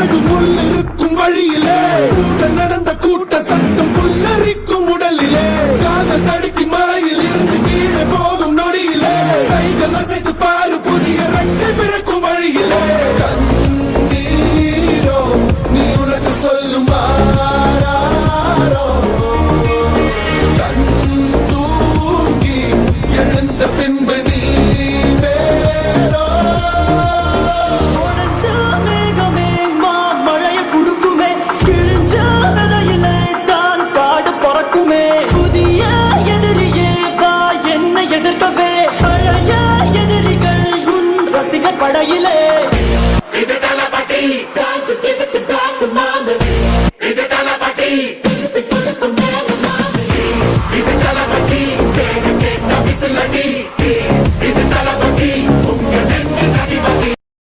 அழகு முள்ளிருக்கும் வழியிலே உடன் நடந்த கூட்ட சத்தம் புல்லரிக்கும் உடலிலே காதல் தடுக்கி மலையில் இருந்து கீழே போகும் நொடியிலே கைகள் அசைத்து பாரு புதிய ரெக்கை பிறக்கும் வழியிலே கண்ணீரோ நீ உனக்கு சொல்லும் ஆராரோ கண் தூங்கி எழுந்த பின்பு நீ வேறோ மழைய குடுக்குமே கிழிஞ்ச விதையிலே தான் காடு பறக்குமே புதிய எதிரியே வா என்னை எதிர்க்கவே பழைய எதிரிகள் உன் ரசிகர் படையிலே